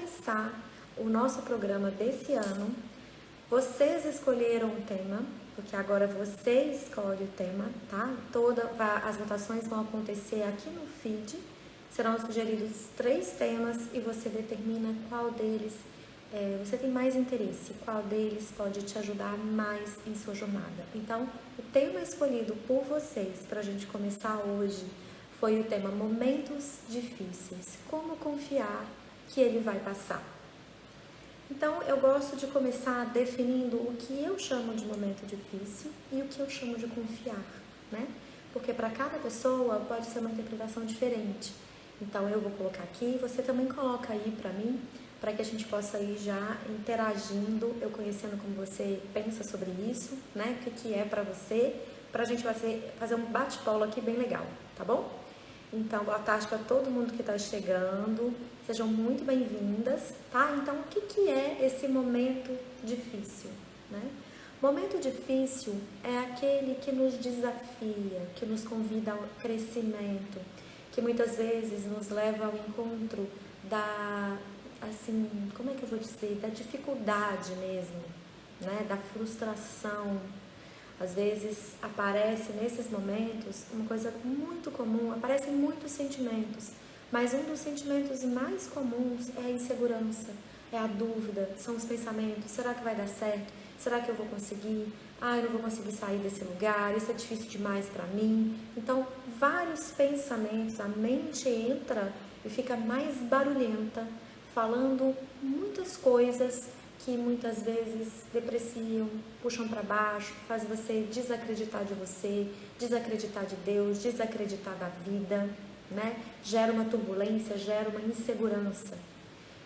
começar o nosso programa desse ano. Vocês escolheram o tema, porque agora você escolhe o tema, tá? As votações vão acontecer aqui no feed. Serão sugeridos 3 temas e você determina qual deles você tem mais interesse, qual deles pode te ajudar mais em sua jornada. Então, o tema escolhido por vocês para a gente começar hoje foi o tema Momentos Difíceis. Como confiar que ele vai passar? Então, eu gosto de começar definindo o que eu chamo de momento difícil e o que eu chamo de confiar, né? Porque para cada pessoa pode ser uma interpretação diferente. Então, eu vou colocar aqui, você também coloca aí para mim, para que a gente possa ir já interagindo, eu conhecendo como você pensa sobre isso, né? O que é para você, para a gente fazer um bate-bola aqui bem legal, tá bom? Então, boa tarde para todo mundo que está chegando, sejam muito bem-vindas, tá? Então, o que é esse momento difícil, né? Momento difícil é aquele que nos desafia, que nos convida ao crescimento, que muitas vezes nos leva ao encontro como é que eu vou dizer, da dificuldade mesmo, né? Da frustração. Às vezes aparece nesses momentos uma coisa muito comum, aparecem muitos sentimentos, mas um dos sentimentos mais comuns é a insegurança, é a dúvida, são os pensamentos, será que vai dar certo? Será que eu vou conseguir? Eu não vou conseguir sair desse lugar, isso é difícil demais para mim. Então, vários pensamentos, a mente entra e fica mais barulhenta, falando muitas coisas que muitas vezes depreciam, puxam para baixo, faz você desacreditar de você, desacreditar de Deus, desacreditar da vida, né? Gera uma turbulência, gera uma insegurança.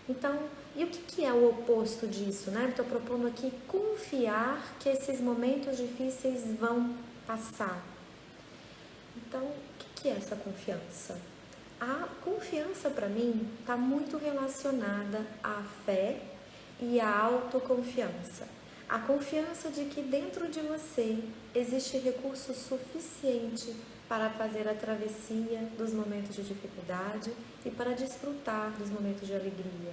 Então, e o que é o oposto disso, né? Estou propondo aqui confiar que esses momentos difíceis vão passar. Então, o que é essa confiança? A confiança, para mim, está muito relacionada à fé e à autoconfiança. A confiança de que dentro de você existe recurso suficiente para fazer a travessia dos momentos de dificuldade e para desfrutar dos momentos de alegria.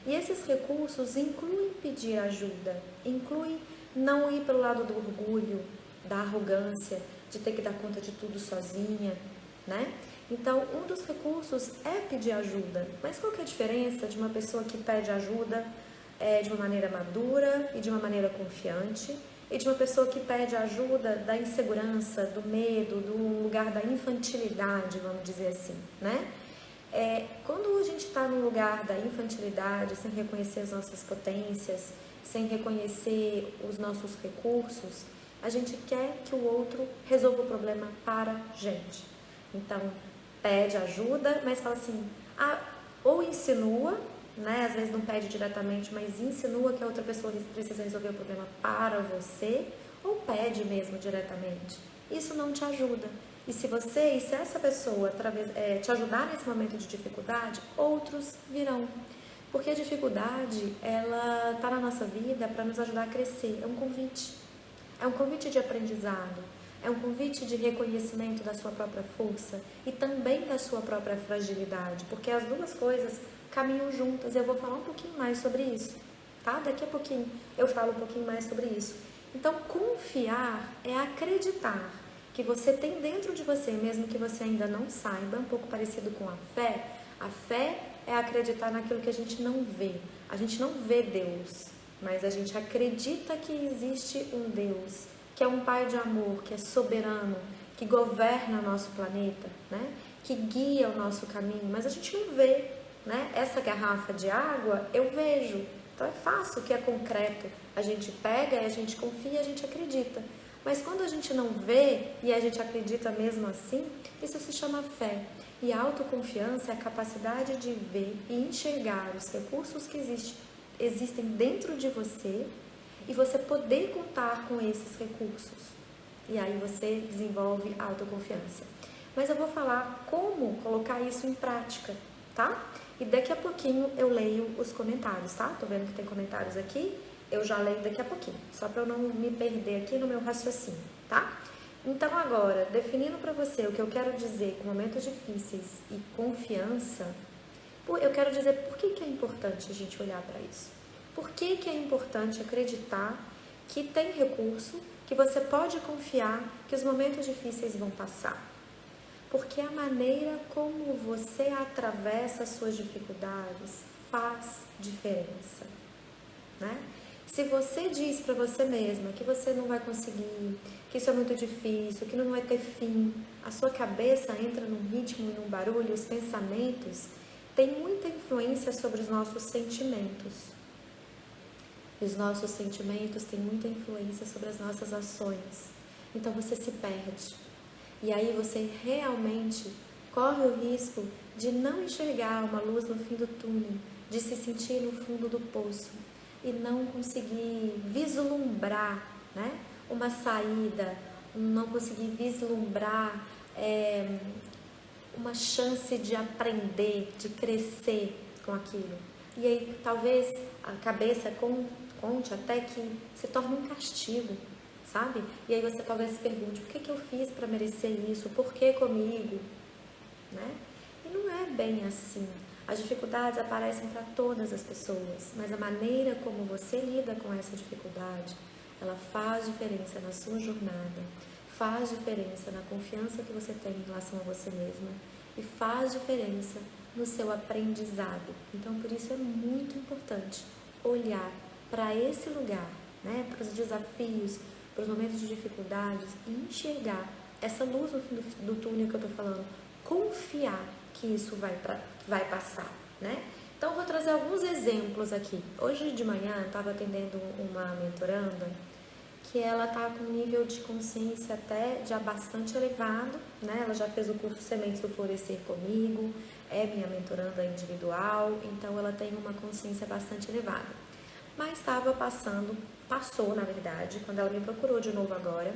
E esses recursos incluem pedir ajuda, incluem não ir pelo lado do orgulho, da arrogância, de ter que dar conta de tudo sozinha, né? Então, um dos recursos é pedir ajuda. Mas qual que é a diferença de uma pessoa que pede ajuda de uma maneira madura e de uma maneira confiante e de uma pessoa que pede ajuda da insegurança, do medo, do lugar da infantilidade, vamos dizer assim, né? Quando a gente está no lugar da infantilidade, sem reconhecer as nossas potências, sem reconhecer os nossos recursos, a gente quer que o outro resolva o problema para a gente. Então, pede ajuda, mas fala assim, ou insinua, né? Às vezes não pede diretamente, mas insinua que a outra pessoa precisa resolver o problema para você, ou pede mesmo diretamente. Isso não te ajuda. E se essa pessoa te ajudar nesse momento de dificuldade, outros virão. Porque a dificuldade, ela está na nossa vida para nos ajudar a crescer. É um convite. É um convite de aprendizado. É um convite de reconhecimento da sua própria força e também da sua própria fragilidade. Porque as duas coisas caminham juntas. Eu vou falar um pouquinho mais sobre isso, tá? Daqui a pouquinho eu falo um pouquinho mais sobre isso. Então, confiar é acreditar que você tem dentro de você, mesmo que você ainda não saiba, um pouco parecido com a fé. A fé é acreditar naquilo que a gente não vê. A gente não vê Deus, mas a gente acredita que existe um Deus, que é um Pai de amor, que é soberano, que governa o nosso planeta, né? Que guia o nosso caminho, mas a gente não vê, né? Essa garrafa de água eu vejo, então é fácil, que é concreto. A gente pega, a gente confia, a gente acredita. Mas quando a gente não vê e a gente acredita mesmo assim, isso se chama fé. E a autoconfiança é a capacidade de ver e enxergar os recursos que existem dentro de você e você poder contar com esses recursos. E aí você desenvolve a autoconfiança. Mas eu vou falar como colocar isso em prática, tá? E daqui a pouquinho eu leio os comentários, tá? Tô vendo que tem comentários aqui. Eu já leio daqui a pouquinho, só para eu não me perder aqui no meu raciocínio, tá? Então agora, definindo para você o que eu quero dizer com momentos difíceis e confiança, Eu quero dizer por que é importante a gente olhar para isso. Por que é importante acreditar que tem recurso, que você pode confiar que os momentos difíceis vão passar. Porque a maneira como você atravessa as suas dificuldades faz diferença, né? Se você diz para você mesma que você não vai conseguir, que isso é muito difícil, que não vai ter fim, a sua cabeça entra num ritmo e num barulho, os pensamentos têm muita influência sobre os nossos sentimentos. Os nossos sentimentos têm muita influência sobre as nossas ações. Então você se perde. E aí você realmente corre o risco de não enxergar uma luz no fim do túnel, de se sentir no fundo do poço e não conseguir vislumbrar, né, uma saída, não conseguir vislumbrar uma chance de aprender, de crescer com aquilo. E aí talvez a cabeça conte até que se torne um castigo, sabe? E aí você talvez se pergunte, o que eu fiz para merecer isso? Por que comigo? Né? E não é bem assim. As dificuldades aparecem para todas as pessoas, mas a maneira como você lida com essa dificuldade, ela faz diferença na sua jornada, faz diferença na confiança que você tem em relação a você mesma e faz diferença no seu aprendizado. Então, por isso é muito importante olhar para esse lugar, né, para os desafios, para os momentos de dificuldades e enxergar essa luz no fim do túnel que eu estou falando, confiar que isso vai passar, né? Então, eu vou trazer alguns exemplos aqui. Hoje de manhã, eu estava atendendo uma mentoranda que ela está com um nível de consciência até já bastante elevado, né? Ela já fez o curso Sementes do Florescer comigo, é minha mentoranda individual, então ela tem uma consciência bastante elevada. Mas passou, na verdade, quando ela me procurou de novo agora,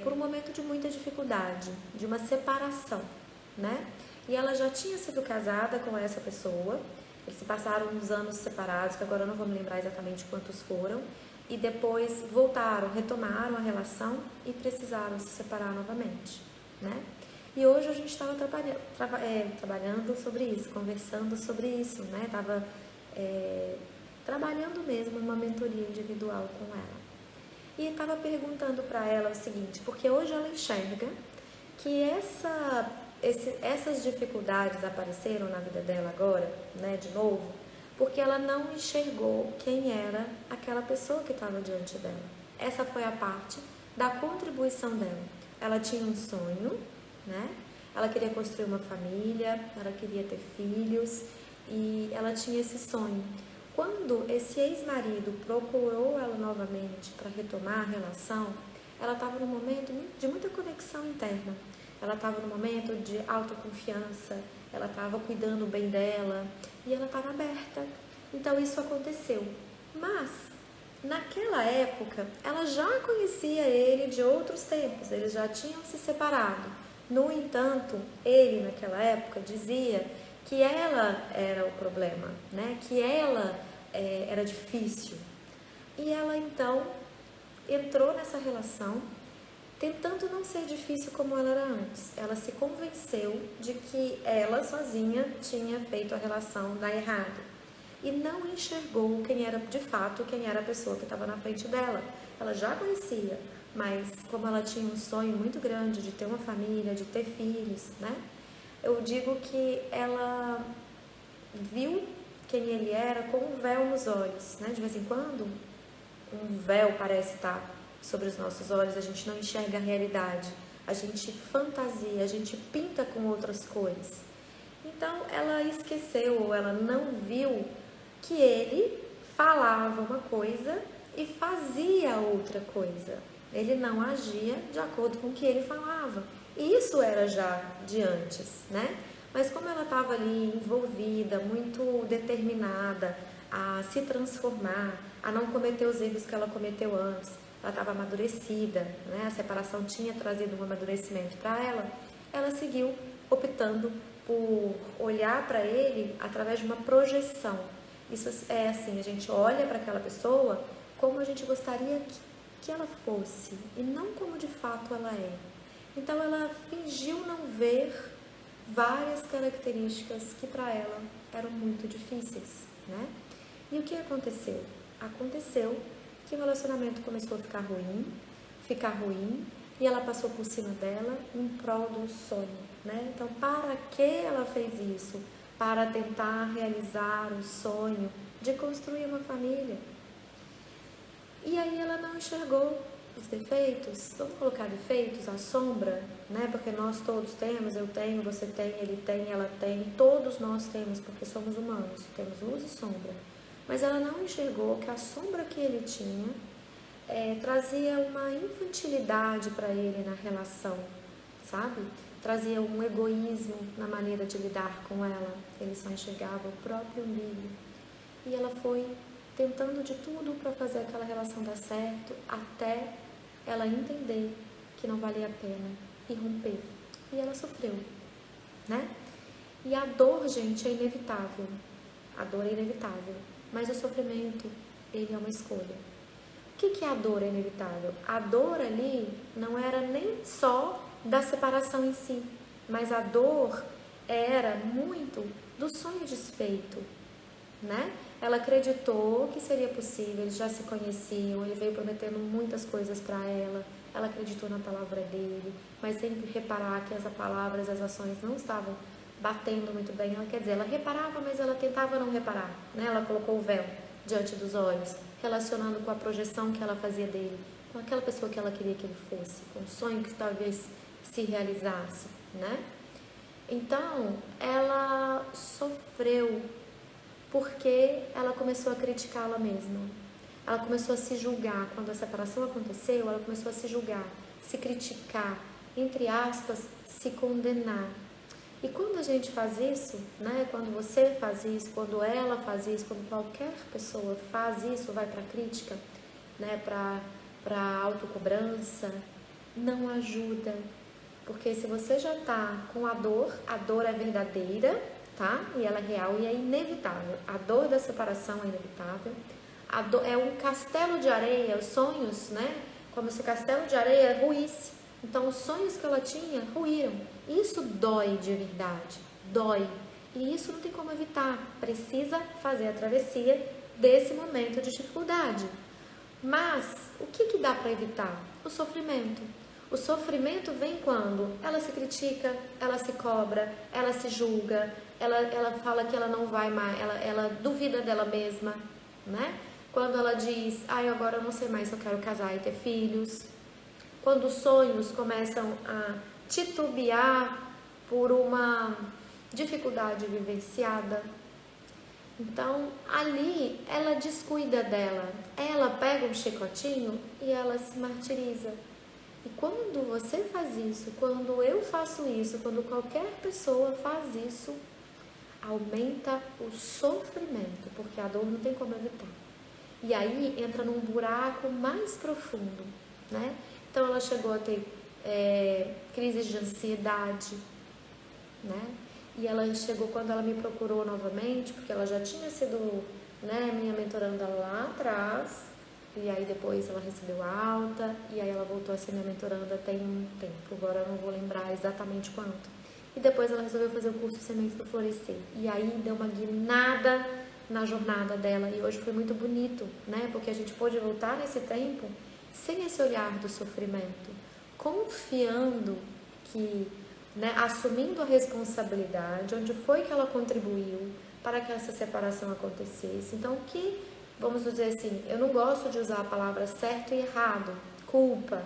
por um momento de muita dificuldade, de uma separação, né? E ela já tinha sido casada com essa pessoa, eles passaram uns anos separados, que agora eu não vou me lembrar exatamente quantos foram, e depois voltaram, retomaram a relação e precisaram se separar novamente, né? E hoje a gente estava trabalhando sobre isso, conversando sobre isso, né? Estava trabalhando mesmo uma mentoria individual com ela. E estava perguntando para ela o seguinte, porque hoje ela enxerga que essas dificuldades apareceram na vida dela agora, né, de novo, porque ela não enxergou quem era aquela pessoa que estava diante dela. Essa foi a parte da contribuição dela. Ela tinha um sonho, né? Ela queria construir uma família, ela queria ter filhos e ela tinha esse sonho. Quando esse ex-marido procurou ela novamente para retomar a relação, ela estava num momento de muita conexão interna. Ela estava num momento de autoconfiança, ela estava cuidando bem dela e ela estava aberta. Então isso aconteceu. Mas, naquela época, ela já conhecia ele de outros tempos, eles já tinham se separado. No entanto, ele naquela época dizia que ela era o problema, né? Que ela era difícil. E ela então entrou nessa relação tentando não ser difícil como ela era antes. Ela se convenceu de que ela sozinha tinha feito a relação dar errado e não enxergou quem era de fato, quem era a pessoa que estava na frente dela. Ela já conhecia, mas como ela tinha um sonho muito grande de ter uma família, de ter filhos, né? Eu digo que ela viu quem ele era com um véu nos olhos, né? De vez em quando um véu parece estar sobre os nossos olhos, a gente não enxerga a realidade, a gente fantasia, a gente pinta com outras cores. Então ela esqueceu, ou ela não viu que ele falava uma coisa e fazia outra coisa. Ele não agia de acordo com o que ele falava. E isso era já de antes, né? Mas como ela estava ali envolvida, muito determinada a se transformar, a não cometer os erros que ela cometeu antes, ela estava amadurecida, né? A separação tinha trazido um amadurecimento para ela, ela seguiu optando por olhar para ele através de uma projeção. Isso é assim, a gente olha para aquela pessoa como a gente gostaria que ela fosse e não como de fato ela é. Então ela fingiu não ver, várias características que para ela eram muito difíceis, né? E o que aconteceu? Aconteceu que o relacionamento começou a ficar ruim, e ela passou por cima dela em prol do sonho, né? Então, para que ela fez isso? Para tentar realizar o sonho de construir uma família. E aí ela não enxergou os defeitos, vamos colocar defeitos, a sombra, né? Porque nós todos temos, eu tenho, você tem, ele tem, ela tem, todos nós temos, porque somos humanos, temos luz e sombra. Mas ela não enxergou que a sombra que ele tinha trazia uma infantilidade para ele na relação, sabe? Trazia um egoísmo na maneira de lidar com ela. Ele só enxergava o próprio umbigo. E ela foi tentando de tudo para fazer aquela relação dar certo, até ela entender que não valia a pena e romper. E ela sofreu, né? E a dor, gente, é inevitável. A dor é inevitável. Mas o sofrimento, ele é uma escolha. O que é a dor inevitável? A dor ali não era nem só da separação em si, mas a dor era muito do sonho desfeito, né? Ela acreditou que seria possível, eles já se conheciam, ele veio prometendo muitas coisas para ela acreditou na palavra dele, mas sem reparar que as palavras, as ações não estavam batendo muito bem. Ela, quer dizer, ela reparava, mas ela tentava não reparar, né? Ela colocou o véu diante dos olhos, relacionando com a projeção que ela fazia dele, com aquela pessoa que ela queria que ele fosse, com o sonho que talvez se realizasse, né? Então, ela sofreu porque ela começou a criticá-la mesma. Ela começou a se julgar. Quando a separação aconteceu, ela começou a se julgar, se criticar, entre aspas, se condenar. E quando a gente faz isso, né, quando você faz isso, quando ela faz isso, quando qualquer pessoa faz isso, vai para a crítica, né, para a autocobrança, não ajuda. Porque se você já está com a dor é verdadeira, tá? E ela é real e é inevitável. A dor da separação é inevitável. A dor é um castelo de areia, os sonhos, né? Como se o castelo de areia ruísse. Então, os sonhos que ela tinha ruíram. Isso dói de verdade, dói. E isso não tem como evitar. Precisa fazer a travessia desse momento de dificuldade. Mas, o que dá para evitar? O sofrimento. O sofrimento vem quando ela se critica, ela se cobra, ela se julga, ela fala que ela não vai mais, ela duvida dela mesma, né? Quando ela diz, agora eu não sei mais se eu quero casar e ter filhos. Quando os sonhos começam a titubear por uma dificuldade vivenciada. Então, ali, ela descuida dela. Ela pega um chicotinho e ela se martiriza. E quando você faz isso, quando eu faço isso, quando qualquer pessoa faz isso, aumenta o sofrimento, porque a dor não tem como evitar. E aí entra num buraco mais profundo, né? Então ela chegou a ter crises de ansiedade, né? E ela chegou, quando ela me procurou novamente, porque ela já tinha sido, né, minha mentoranda lá atrás, e aí depois ela recebeu alta, e aí ela voltou a ser minha mentoranda tem um tempo, agora eu não vou lembrar exatamente quanto. E depois ela resolveu fazer o curso Sementes do Florescer. E aí deu uma guinada na jornada dela, e hoje foi muito bonito, né? Porque a gente pôde voltar nesse tempo sem esse olhar do sofrimento, confiando que, né, assumindo a responsabilidade, onde foi que ela contribuiu para que essa separação acontecesse. Então, o que, vamos dizer assim, eu não gosto de usar a palavra certo e errado, culpa,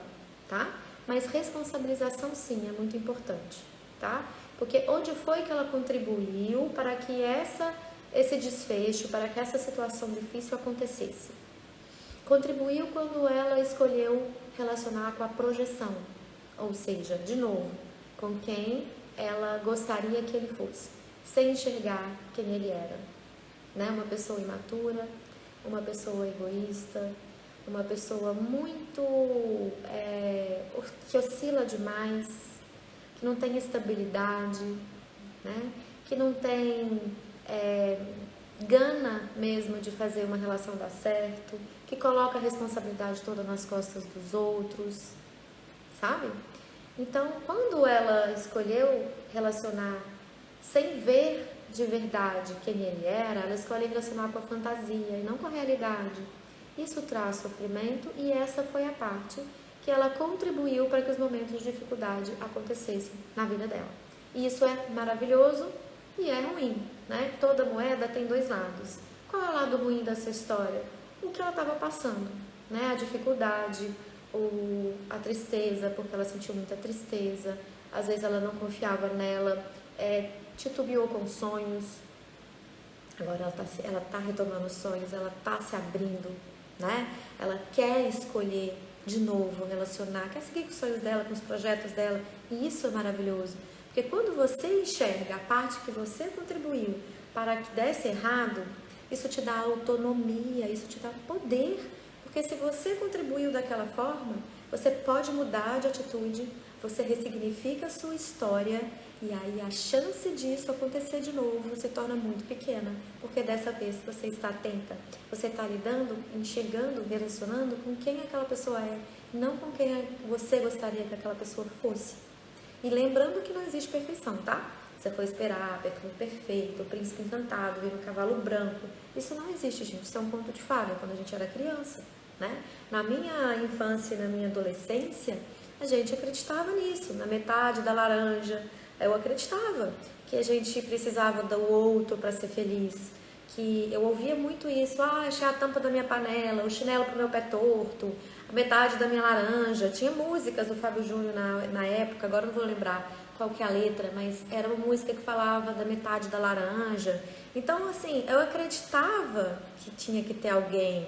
tá? Mas responsabilização sim, é muito importante, tá? Porque onde foi que ela contribuiu para que esse desfecho, para que essa situação difícil acontecesse? Contribuiu quando ela escolheu relacionar com a projeção, ou seja, de novo, com quem ela gostaria que ele fosse, sem enxergar quem ele era, né? Uma pessoa imatura, uma pessoa egoísta, uma pessoa muito que oscila demais, que não tem estabilidade, né? Que não tem gana mesmo de fazer uma relação dar certo, que coloca a responsabilidade toda nas costas dos outros, sabe? Então, quando ela escolheu relacionar sem ver de verdade quem ele era, ela escolhe relacionar com a fantasia e não com a realidade. Isso traz sofrimento e essa foi a parte que ela contribuiu para que os momentos de dificuldade acontecessem na vida dela. E isso é maravilhoso e é ruim, né? Toda moeda tem dois lados. Qual é o lado ruim dessa história? O que ela estava passando, né? A dificuldade, a tristeza, porque ela sentiu muita tristeza, às vezes ela não confiava nela, titubeou com sonhos, agora ela tá retomando os sonhos, ela tá se abrindo, né? Ela quer escolher de novo, relacionar, quer seguir com os sonhos dela, com os projetos dela, e isso é maravilhoso, porque quando você enxerga a parte que você contribuiu para que desse errado, isso te dá autonomia, isso te dá poder, porque se você contribuiu daquela forma, você pode mudar de atitude, você ressignifica a sua história e aí a chance disso acontecer de novo se torna muito pequena, porque dessa vez você está atenta, você está lidando, enxergando, relacionando com quem aquela pessoa é, não com quem você gostaria que aquela pessoa fosse. E lembrando que não existe perfeição, tá? Você foi esperar, perfume perfeito, o príncipe encantado, vir um cavalo branco. Isso não existe, gente. Isso é um conto de fada quando a gente era criança, né? Na minha infância e na minha adolescência, a gente acreditava nisso. Na metade da laranja, eu acreditava que a gente precisava do outro para ser feliz. Que eu ouvia muito isso. Ah, achei a tampa da minha panela, o chinelo pro meu pé torto, a metade da minha laranja. Tinha músicas do Fábio Júnior na época, agora não vou lembrar qual que é a letra, mas era uma música que falava da metade da laranja. Então, assim, eu acreditava que tinha que ter alguém.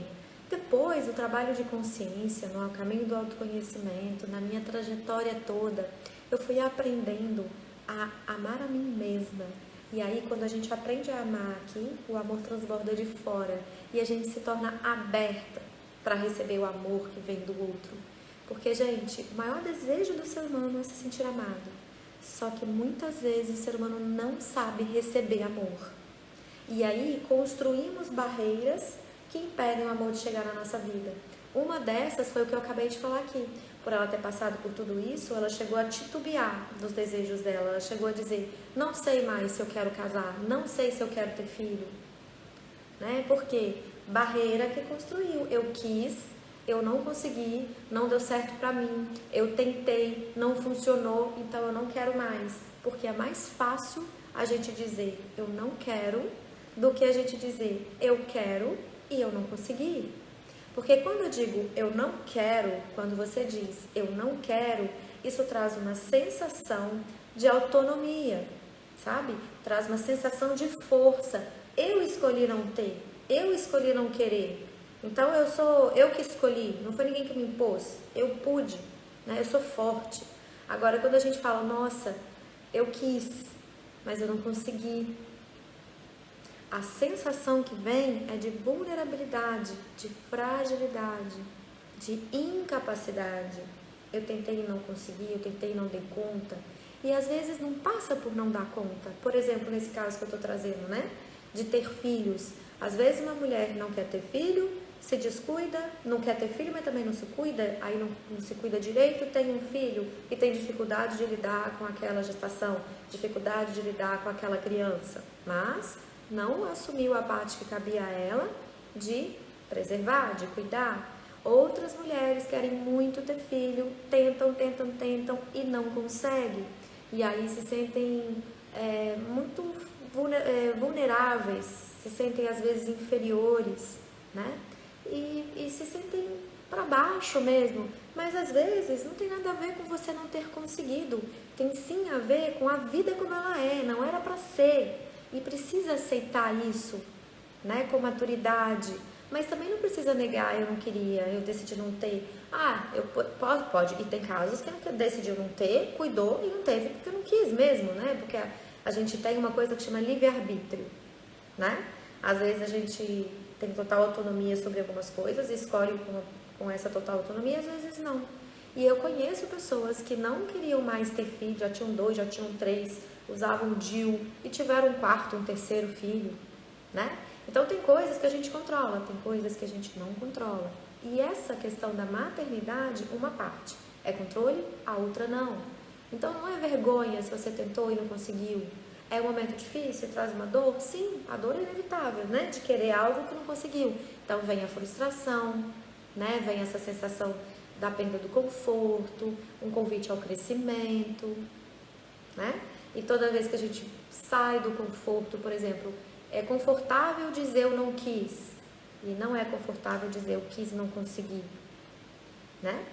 Depois, o trabalho de consciência, no caminho do autoconhecimento, na minha trajetória toda, eu fui aprendendo a amar a mim mesma. E aí, quando a gente aprende a amar aqui, o amor transborda de fora e a gente se torna aberta para receber o amor que vem do outro. Porque, gente, o maior desejo do ser humano é se sentir amado. Só que muitas vezes o ser humano não sabe receber amor. E aí construímos barreiras que impedem o amor de chegar na nossa vida. Uma dessas foi o que eu acabei de falar aqui. Por ela ter passado por tudo isso, ela chegou a titubear dos desejos dela. Ela chegou a dizer, não sei mais se eu quero casar, não sei se eu quero ter filho. Né? Por quê? Barreira que construiu. Eu quis, eu não consegui, não deu certo pra mim, eu tentei, não funcionou, então eu não quero mais. Porque é mais fácil a gente dizer eu não quero do que a gente dizer eu quero e eu não consegui. Porque quando eu digo eu não quero, quando você diz eu não quero, isso traz uma sensação de autonomia, sabe? Traz uma sensação de força. Eu escolhi não ter, eu escolhi não querer. Então eu que escolhi, não foi ninguém que me impôs, eu pude, né? Eu sou forte. Agora quando a gente fala, nossa, eu quis, mas eu não consegui, a sensação que vem é de vulnerabilidade, de fragilidade, de incapacidade. Eu tentei e não consegui, eu tentei e não dei conta. E às vezes não passa por não dar conta. Por exemplo, nesse caso que eu estou trazendo, né? De ter filhos. Às vezes uma mulher não quer ter filho, se descuida, não quer ter filho, mas também não se cuida, aí não se cuida direito, tem um filho e tem dificuldade de lidar com aquela gestação, dificuldade de lidar com aquela criança. Mas não assumiu a parte que cabia a ela de preservar, de cuidar. Outras mulheres querem muito ter filho, tentam e não conseguem. E aí se sentem muito vulneráveis, se sentem às vezes inferiores, né? E se sentem para baixo mesmo. Mas às vezes não tem nada a ver com você não ter conseguido. Tem sim a ver com a vida como ela é, não era para ser. E precisa aceitar isso, né, com maturidade. Mas também não precisa negar, eu não queria, eu decidi não ter. Pode. E tem casos que decidiu não ter, cuidou e não teve porque não quis mesmo, né? Porque a gente tem uma coisa que chama livre-arbítrio, né? Às vezes a gente tem total autonomia sobre algumas coisas, escolhe com essa total autonomia, às vezes não. E eu conheço pessoas que não queriam mais ter filho, já tinham 2, já tinham 3, usavam DIU e tiveram um quarto, um terceiro filho, né? Então tem coisas que a gente controla, tem coisas que a gente não controla. E essa questão da maternidade, uma parte é controle, a outra não. Então não é vergonha se você tentou e não conseguiu. É um momento difícil, traz uma dor? Sim, a dor é inevitável, né? De querer algo que não conseguiu. Então vem a frustração, né? Vem essa sensação da perda do conforto, um convite ao crescimento, né? E toda vez que a gente sai do conforto, por exemplo, é confortável dizer eu não quis, e não é confortável dizer eu quis e não consegui, né?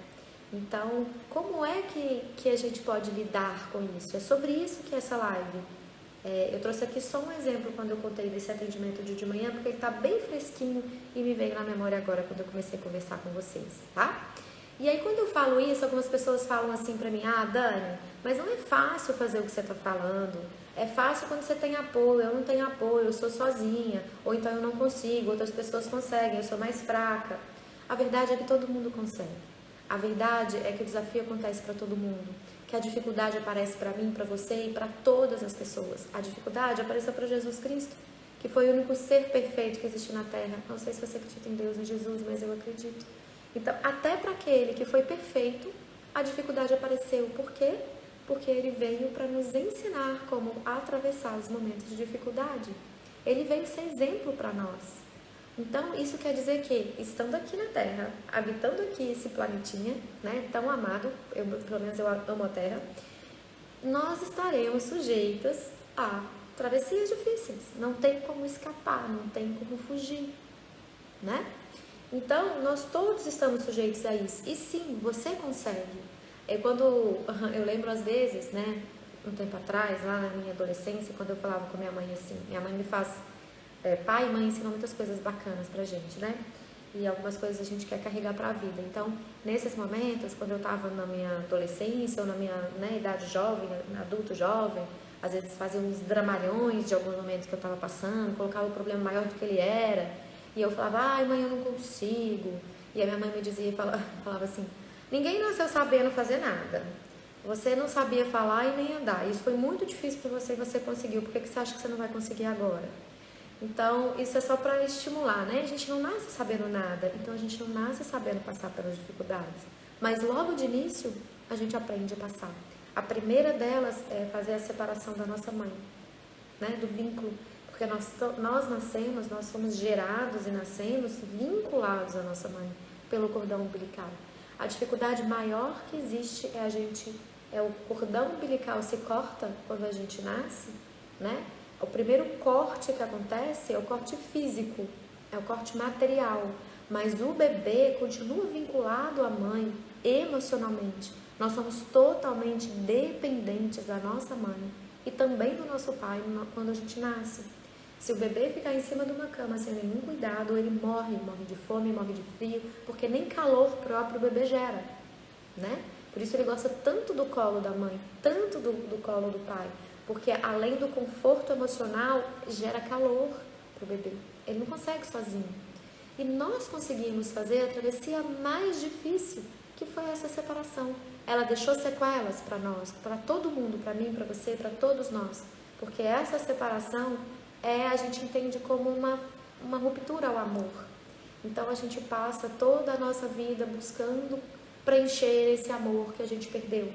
Então, como é que a gente pode lidar com isso? É sobre isso que é essa live. Eu trouxe aqui só um exemplo quando eu contei desse atendimento de manhã, porque ele está bem fresquinho e me veio na memória agora quando eu comecei a conversar com vocês, tá? E aí quando eu falo isso, algumas pessoas falam assim pra mim, Dani, mas não é fácil fazer o que você tá falando. É fácil quando você tem apoio, eu não tenho apoio, eu sou sozinha, ou então eu não consigo, outras pessoas conseguem, eu sou mais fraca. A verdade é que todo mundo consegue. A verdade é que o desafio acontece para todo mundo, que a dificuldade aparece para mim, para você e para todas as pessoas. A dificuldade apareceu para Jesus Cristo, que foi o único ser perfeito que existe na Terra. Não sei se você acredita em Deus, em Jesus, mas eu acredito. Então, até para aquele que foi perfeito, a dificuldade apareceu. Por quê? Porque ele veio para nos ensinar como atravessar os momentos de dificuldade. Ele veio ser exemplo para nós. Então, isso quer dizer que, estando aqui na Terra, habitando aqui esse planetinha, né, tão amado, pelo menos eu amo a Terra, nós estaremos sujeitas a travessias difíceis. Não tem como escapar, não tem como fugir, né? Então, nós todos estamos sujeitos a isso. E sim, você consegue. Quando eu lembro às vezes, né, um tempo atrás, lá na minha adolescência, quando eu falava com minha mãe assim, minha mãe me faz... pai e mãe ensinam muitas coisas bacanas pra gente, né? E algumas coisas a gente quer carregar pra vida. Então, nesses momentos, quando eu tava na minha adolescência ou na minha, né, idade jovem, adulto jovem, às vezes fazia uns dramalhões de alguns momentos que eu tava passando, colocava o problema maior do que ele era, e eu falava, ai mãe, eu não consigo. E a minha mãe me dizia, falava assim, ninguém nasceu sabendo fazer nada. Você não sabia falar e nem andar. Isso foi muito difícil para você e você conseguiu. Por que você acha que você não vai conseguir agora? Então, isso é só para estimular, né? A gente não nasce sabendo nada, então a gente não nasce sabendo passar pelas dificuldades. Mas logo de início, a gente aprende a passar. A primeira delas é fazer a separação da nossa mãe, né? Do vínculo. Porque nós nascemos, nós somos gerados e nascemos vinculados à nossa mãe pelo cordão umbilical. A dificuldade maior que existe é o cordão umbilical se corta quando a gente nasce, né? O primeiro corte que acontece é o corte físico, é o corte material, mas o bebê continua vinculado à mãe emocionalmente. Nós somos totalmente dependentes da nossa mãe e também do nosso pai quando a gente nasce. Se o bebê ficar em cima de uma cama sem nenhum cuidado, ele morre de fome, morre de frio, porque nem calor próprio o bebê gera, né? Por isso ele gosta tanto do colo da mãe, tanto do colo do pai. Porque além do conforto emocional, gera calor para o bebê. Ele não consegue sozinho. E nós conseguimos fazer a travessia mais difícil, que foi essa separação. Ela deixou sequelas para nós, para todo mundo, para mim, para você, para todos nós. Porque essa separação a gente entende como uma ruptura ao amor. Então a gente passa toda a nossa vida buscando preencher esse amor que a gente perdeu,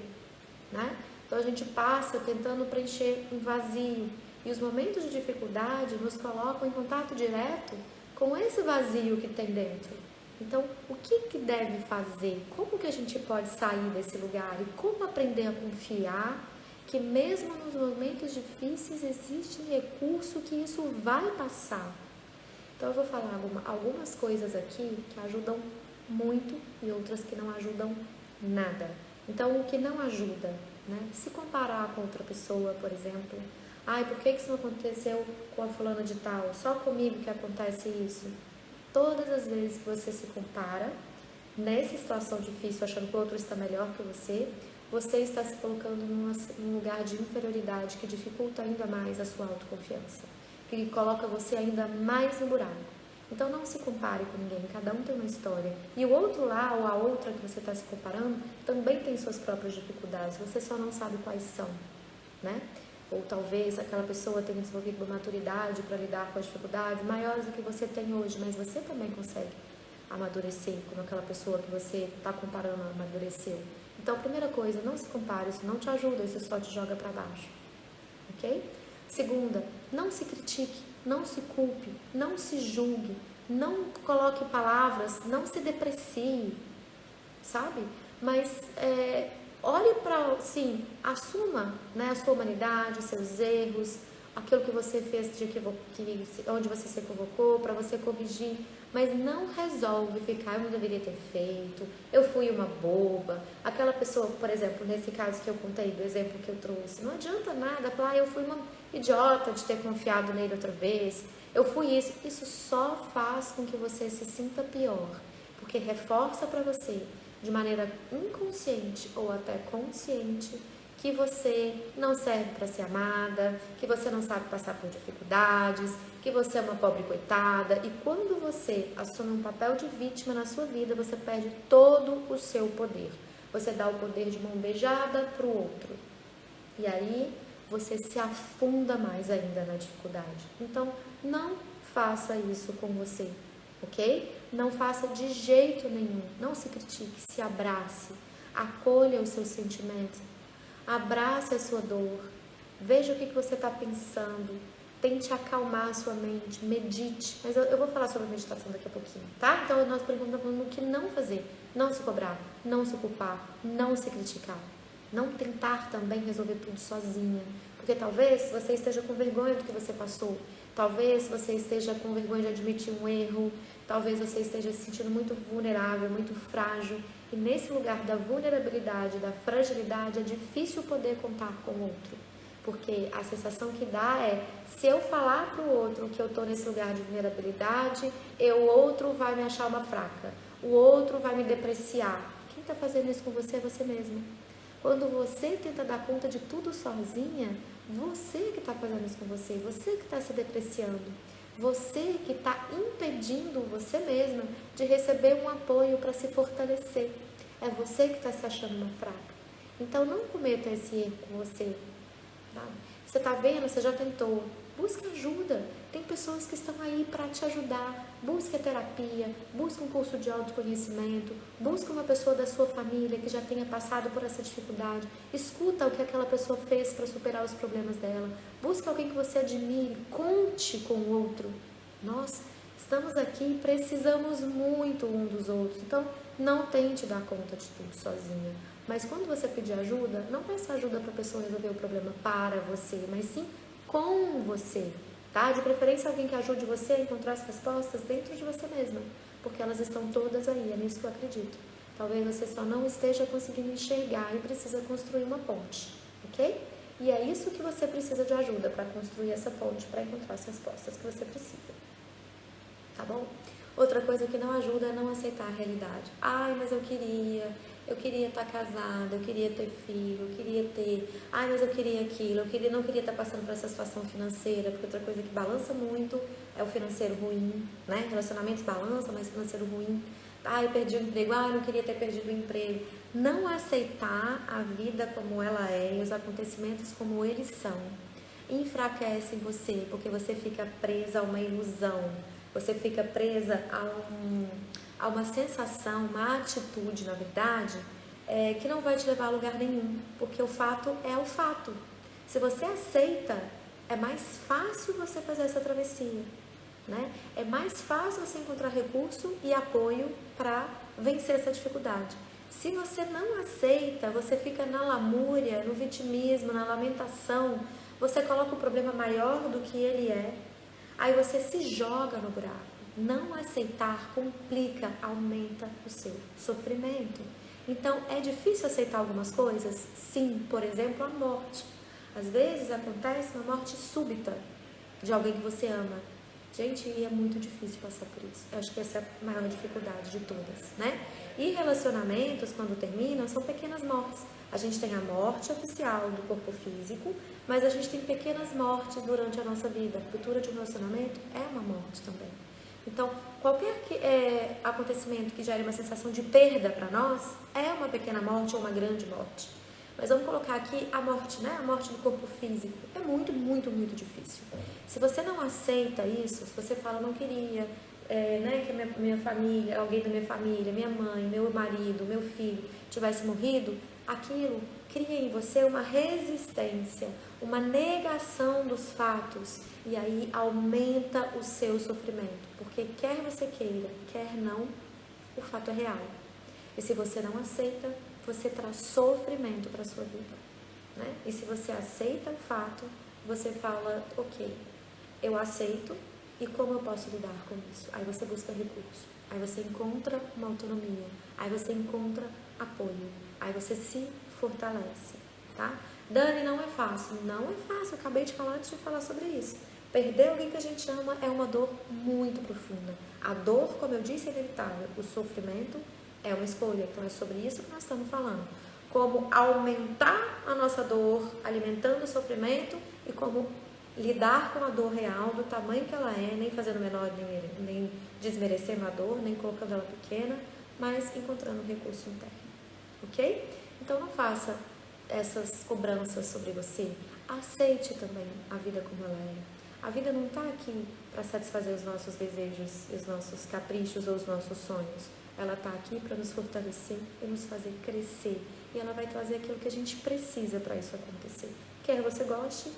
né? Então a gente passa tentando preencher um vazio. E os momentos de dificuldade nos colocam em contato direto com esse vazio que tem dentro. Então, o que deve fazer? Como que a gente pode sair desse lugar? E como aprender a confiar que mesmo nos momentos difíceis existe recurso que isso vai passar? Então eu vou falar algumas coisas aqui que ajudam muito e outras que não ajudam nada. Então, o que não ajuda, né? Se comparar com outra pessoa, por exemplo, por que isso não aconteceu com a fulana de tal? Só comigo que acontece isso? Todas as vezes que você se compara, nessa situação difícil, achando que o outro está melhor que você está se colocando num lugar de inferioridade que dificulta ainda mais a sua autoconfiança, que coloca você ainda mais no buraco. Então não se compare com ninguém, cada um tem uma história. E o outro lá ou a outra que você está se comparando também tem suas próprias dificuldades, você só não sabe quais são, né? Ou talvez aquela pessoa tenha desenvolvido uma maturidade para lidar com as dificuldades maiores do que você tem hoje, mas você também consegue amadurecer como aquela pessoa que você está comparando amadureceu. Então, primeira coisa, não se compare, isso não te ajuda, isso só te joga para baixo, ok? Segunda, não se critique, não se culpe, não se julgue, não coloque palavras, não se deprecie, sabe? Mas olhe para, sim, assuma, né, a sua humanidade, os seus erros, aquilo que você fez onde você se equivocou, para você corrigir, mas não resolve ficar, eu não deveria ter feito, eu fui uma boba. Aquela pessoa, por exemplo, nesse caso que eu contei, do exemplo que eu trouxe, não adianta nada falar, eu fui uma idiota de ter confiado nele outra vez, eu fui isso. Isso só faz com que você se sinta pior, porque reforça para você, de maneira inconsciente ou até consciente, que você não serve para ser amada, que você não sabe passar por dificuldades, que você é uma pobre coitada. E quando você assume um papel de vítima na sua vida, você perde todo o seu poder. Você dá o poder de mão beijada para o outro. E aí você se afunda mais ainda na dificuldade. Então, não faça isso com você, ok? Não faça de jeito nenhum. Não se critique, se abrace. Acolha os seus sentimentos. Abrace a sua dor, veja o que você está pensando, tente acalmar a sua mente, medite. Mas eu vou falar sobre meditação daqui a pouquinho, tá? Então nós perguntamos o que não fazer, não se cobrar, não se culpar, não se criticar, não tentar também resolver tudo sozinha, porque talvez você esteja com vergonha do que você passou, talvez você esteja com vergonha de admitir um erro, talvez você esteja se sentindo muito vulnerável, muito frágil. E nesse lugar da vulnerabilidade, da fragilidade, é difícil poder contar com o outro. Porque a sensação que dá é, se eu falar para o outro que eu estou nesse lugar de vulnerabilidade, o outro vai me achar uma fraca, o outro vai me depreciar. Quem está fazendo isso com você é você mesmo. Quando você tenta dar conta de tudo sozinha, você que está fazendo isso com você que está se depreciando. Você que está impedindo você mesma de receber um apoio para se fortalecer. É você que está se achando uma fraca. Então não cometa esse erro com você. Tá? Você está vendo, você já tentou. Busque ajuda. Tem pessoas que estão aí para te ajudar. Busque a terapia, busque um curso de autoconhecimento, busque uma pessoa da sua família que já tenha passado por essa dificuldade. Escuta o que aquela pessoa fez para superar os problemas dela. Busque alguém que você admire, conte com o outro. Nós estamos aqui e precisamos muito um dos outros. Então, não tente dar conta de tudo sozinha. Mas quando você pedir ajuda, não peça ajuda para a pessoa resolver o problema para você, mas sim com você. Tá? De preferência alguém que ajude você a encontrar as respostas dentro de você mesma, porque elas estão todas aí, é nisso que eu acredito. Talvez você só não esteja conseguindo enxergar e precisa construir uma ponte, ok? E é isso que você precisa de ajuda para construir essa ponte, para encontrar as respostas que você precisa, tá bom? Outra coisa que não ajuda é não aceitar a realidade. Ai, mas eu queria estar casada, eu queria ter filho, ai, mas eu queria aquilo, não queria estar passando por essa situação financeira, porque outra coisa que balança muito é o financeiro ruim, né? Relacionamentos balançam, mas financeiro ruim. Ai, eu perdi o emprego, ai, eu não queria ter perdido o emprego. Não aceitar a vida como ela é e os acontecimentos como eles são enfraquecem você, porque você fica presa a uma ilusão, você fica presa a uma sensação, uma atitude, na verdade, que não vai te levar a lugar nenhum, porque o fato é o fato. Se você aceita, é mais fácil você fazer essa travessia, né? É mais fácil você encontrar recurso e apoio para vencer essa dificuldade. Se você não aceita, você fica na lamúria, no vitimismo, na lamentação, você coloca o problema maior do que ele é, aí você se joga no buraco. Não aceitar complica, aumenta o seu sofrimento. Então, é difícil aceitar algumas coisas? Sim, por exemplo, a morte. Às vezes acontece uma morte súbita de alguém que você ama. Gente, e é muito difícil passar por isso. Eu acho que essa é a maior dificuldade de todas, né? E relacionamentos, quando terminam, são pequenas mortes. A gente tem a morte oficial do corpo físico, mas a gente tem pequenas mortes durante a nossa vida. A ruptura de um relacionamento é uma morte também. Então, qualquer acontecimento que gere uma sensação de perda para nós é uma pequena morte ou uma grande morte. Mas vamos colocar aqui a morte, né? A morte do corpo físico. É muito, muito, muito difícil. Se você não aceita isso, se você fala, não queria, né, que a minha família, alguém da minha família, minha mãe, meu marido, meu filho tivesse morrido, aquilo cria em você uma resistência, uma negação dos fatos, e aí aumenta o seu sofrimento, porque quer você queira, quer não, o fato é real. E se você não aceita, você traz sofrimento para a sua vida, né? E se você aceita o fato, você fala, ok, eu aceito, e como eu posso lidar com isso? Aí você busca recurso, aí você encontra uma autonomia, aí você encontra apoio, aí você se fortalece, tá? Dani, não é fácil. Não é fácil, eu acabei de falar antes de falar sobre isso. Perder alguém que a gente ama é uma dor muito profunda. A dor, como eu disse, é inevitável. O sofrimento é uma escolha. Então é sobre isso que nós estamos falando. Como aumentar a nossa dor, alimentando o sofrimento, e como lidar com a dor real, do tamanho que ela é, nem fazendo menor, nem desmerecendo a dor, nem colocando ela pequena, mas encontrando um recurso interno. Ok? Então não faça essas cobranças sobre você. Aceite também a vida como ela é. A vida não está aqui para satisfazer os nossos desejos, os nossos caprichos ou os nossos sonhos. Ela está aqui para nos fortalecer e nos fazer crescer. E ela vai trazer aquilo que a gente precisa para isso acontecer. Quer você goste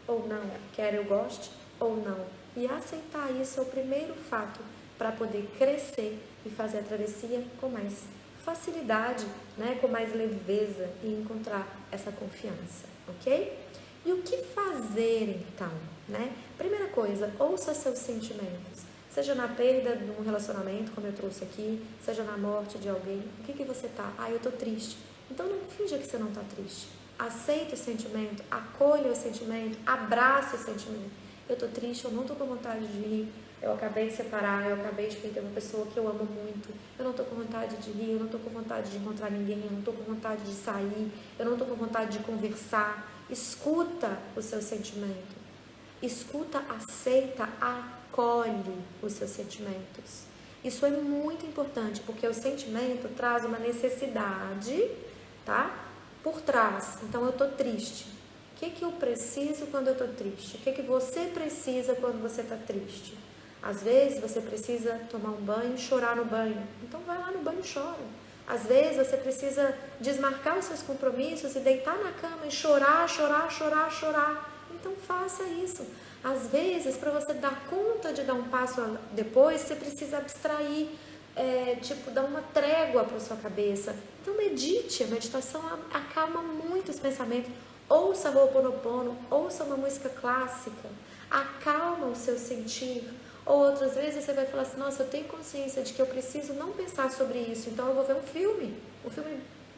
ou não, quer eu goste ou não. E aceitar isso é o primeiro fato para poder crescer e fazer a travessia com mais facilidade, né, com mais leveza, e encontrar essa confiança, ok? E o que fazer então, né? Primeira coisa, ouça seus sentimentos, seja na perda de um relacionamento, como eu trouxe aqui, seja na morte de alguém. O que você tá? Ah, eu tô triste. Então não finja que você não tá triste. Aceite o sentimento, acolha o sentimento, abrace o sentimento. Eu tô triste, eu não tô com vontade de rir. Eu acabei de separar, eu acabei de perder uma pessoa que eu amo muito. Eu não tô com vontade de rir, eu não tô com vontade de encontrar ninguém, eu não tô com vontade de sair, eu não tô com vontade de conversar. Escuta o seu sentimento. Escuta, aceita, acolhe os seus sentimentos. Isso é muito importante, porque o sentimento traz uma necessidade, tá? Por trás. Então eu tô triste. O que eu preciso quando eu tô triste? O que você precisa quando você tá triste? Às vezes você precisa tomar um banho e chorar no banho. Então vai lá no banho e chora. Às vezes você precisa desmarcar os seus compromissos e deitar na cama e chorar, chorar, chorar, chorar. Então faça isso. Às vezes, para você dar conta de dar um passo depois, você precisa abstrair, dar uma trégua para sua cabeça. Então medite, a meditação acalma muito os pensamentos. Ouça Ho'oponopono, ouça uma música clássica, acalma o seu sentir. Ou outras vezes você vai falar assim, nossa, eu tenho consciência de que eu preciso não pensar sobre isso, então eu vou ver um filme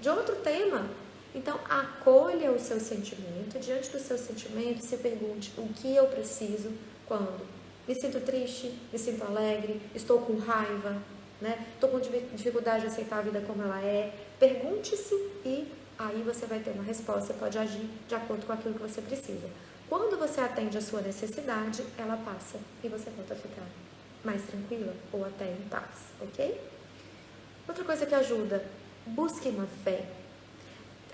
de outro tema. Então acolha o seu sentimento, diante do seu sentimento, se pergunte o que eu preciso quando me sinto triste, me sinto alegre, estou com raiva, né? Estou com dificuldade de aceitar a vida como ela é. Pergunte-se e aí você vai ter uma resposta, você pode agir de acordo com aquilo que você precisa. Quando você atende a sua necessidade, ela passa e você volta a ficar mais tranquila ou até em paz, ok? Outra coisa que ajuda, busque uma fé.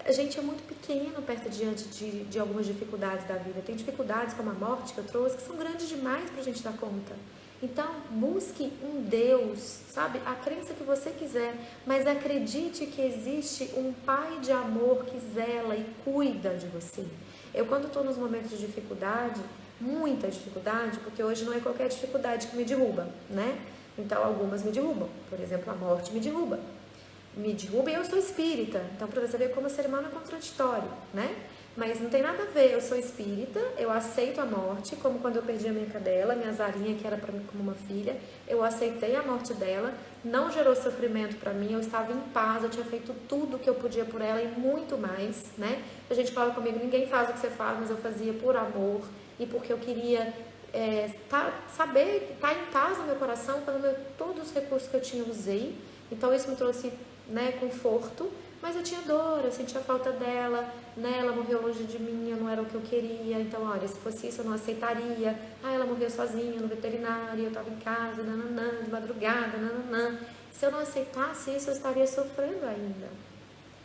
A gente é muito pequeno diante de algumas dificuldades da vida. Tem dificuldades como a morte que eu trouxe, que são grandes demais para a gente dar conta. Então, busque um Deus, sabe? A crença que você quiser, mas acredite que existe um Pai de amor que zela e cuida de você. Eu, quando estou nos momentos de dificuldade, muita dificuldade, porque hoje não é qualquer dificuldade que me derruba, né? Então, algumas me derrubam. Por exemplo, a morte me derruba. Me derruba e eu sou espírita. Então, para você ver como o ser humano é contraditório, né? Mas não tem nada a ver, eu sou espírita, eu aceito a morte, como quando eu perdi a minha cadela, minha Zarinha, que era para mim como uma filha, eu aceitei a morte dela, não gerou sofrimento para mim, eu estava em paz, eu tinha feito tudo o que eu podia por ela e muito mais, né? A gente fala comigo, ninguém faz o que você faz, mas eu fazia por amor e porque eu queria saber que está em paz no meu coração, todos os recursos que eu tinha usei, então isso me trouxe, né, conforto. Mas eu tinha dor, eu sentia falta dela, né? Ela morreu longe de mim, não era o que eu queria. Então, olha, se fosse isso eu não aceitaria. Ah, ela morreu sozinha no veterinário, eu estava em casa, nananã, de madrugada, nananã. Se eu não aceitasse isso, eu estaria sofrendo ainda,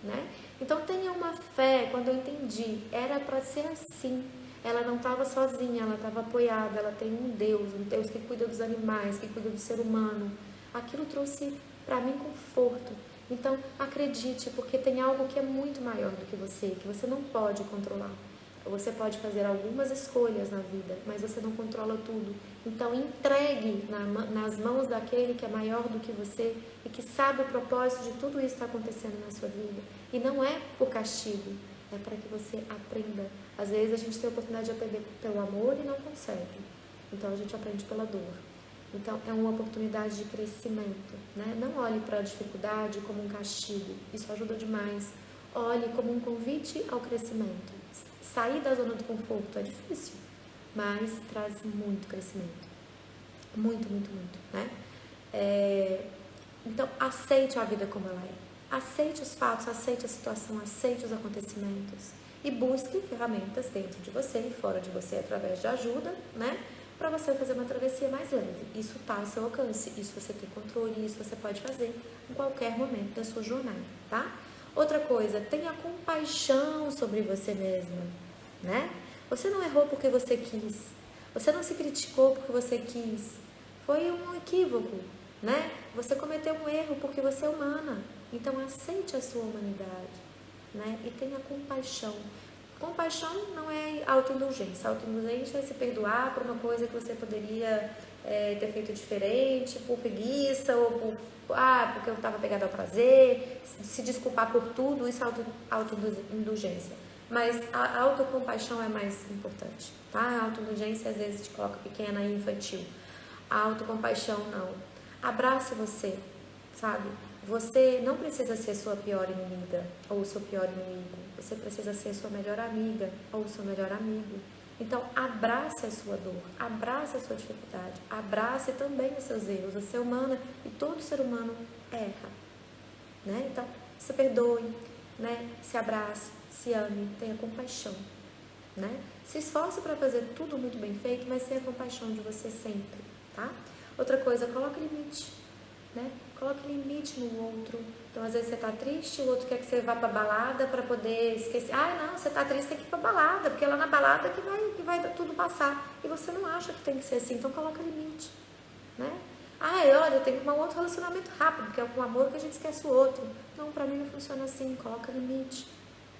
né? Então, tenha uma fé. Quando eu entendi, era para ser assim. Ela não estava sozinha, ela estava apoiada. Ela tem um Deus que cuida dos animais, que cuida do ser humano. Aquilo trouxe para mim conforto. Então, acredite, porque tem algo que é muito maior do que você não pode controlar. Você pode fazer algumas escolhas na vida, mas você não controla tudo. Então, entregue nas mãos daquele que é maior do que você e que sabe o propósito de tudo isso que está acontecendo na sua vida. E não é por castigo, é para que você aprenda. Às vezes a gente tem a oportunidade de aprender pelo amor e não consegue. Então, a gente aprende pela dor. Então, é uma oportunidade de crescimento, né? Não olhe para a dificuldade como um castigo. Isso ajuda demais. Olhe como um convite ao crescimento. Sair da zona do conforto é difícil, mas traz muito crescimento. Muito, muito, muito, né? Então, aceite a vida como ela é. Aceite os fatos, aceite a situação, aceite os acontecimentos. E busque ferramentas dentro de você e fora de você através de ajuda, né? Para você fazer uma travessia mais leve. Isso está ao seu alcance, isso você tem controle, isso você pode fazer em qualquer momento da sua jornada, tá? Outra coisa, tenha compaixão sobre você mesma, né? Você não errou porque você quis, você não se criticou porque você quis, foi um equívoco, né? Você cometeu um erro porque você é humana, então aceite a sua humanidade, né? E tenha compaixão. Compaixão não é autoindulgência. Autoindulgência é se perdoar por uma coisa que você poderia ter feito diferente, por preguiça ou porque eu estava pegada ao prazer, se desculpar por tudo, isso é autoindulgência. Mas a autocompaixão é mais importante, tá? A autoindulgência às vezes te coloca pequena e infantil. A autocompaixão não. Abrace você, sabe? Você não precisa ser sua pior inimiga ou seu pior inimigo. Você precisa ser sua melhor amiga ou seu melhor amigo. Então, abrace a sua dor, abrace a sua dificuldade, abrace também os seus erros. Você é humana e todo ser humano erra, né? Então, se perdoe, né? Se abrace, se ame, tenha compaixão, né? Se esforce para fazer tudo muito bem feito, mas tenha compaixão de você sempre, tá? Outra coisa, coloque limite, né? Coloque limite no outro. Então, às vezes você tá triste, o outro quer que você vá pra balada para poder esquecer. Não, você tá triste, tem que ir pra balada, porque é lá na balada que vai tudo passar. E você não acha que tem que ser assim, então coloca limite, né? Olha, eu tenho que arrumar um outro relacionamento rápido, porque é com o amor que a gente esquece o outro. Não, pra mim não funciona assim, coloca limite,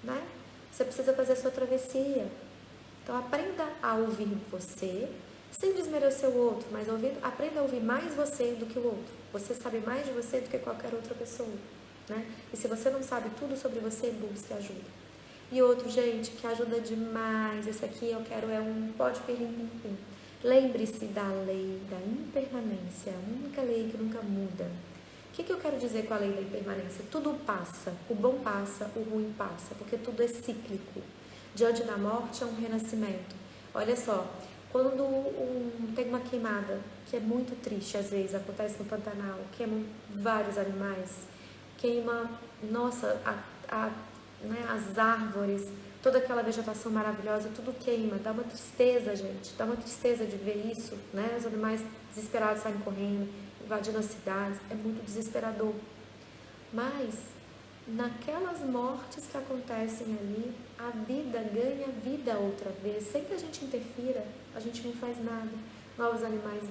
né? Você precisa fazer a sua travessia. Então, aprenda a ouvir você, sem desmerecer o outro, mas aprenda a ouvir mais você do que o outro. Você sabe mais de você do que qualquer outra pessoa, né? E se você não sabe tudo sobre você, busque ajuda. E outro, gente, que ajuda demais, esse aqui eu quero um pode perlim-pim-pim. Lembre-se da lei da impermanência, a única lei que nunca muda. O que eu quero dizer com a lei da impermanência? Tudo passa, o bom passa, o ruim passa, porque tudo é cíclico. Diante da morte é um renascimento. Olha só, quando tem uma queimada, que é muito triste às vezes, acontece no Pantanal, queimam vários animais, queima, nossa, né, as árvores, toda aquela vegetação maravilhosa, tudo queima, dá uma tristeza, gente, dá uma tristeza de ver isso, né? Os animais desesperados saem correndo, invadindo as cidades, é muito desesperador. Mas, naquelas mortes que acontecem ali, a vida ganha vida outra vez, sem que a gente interfira, a gente não faz nada. Novos animais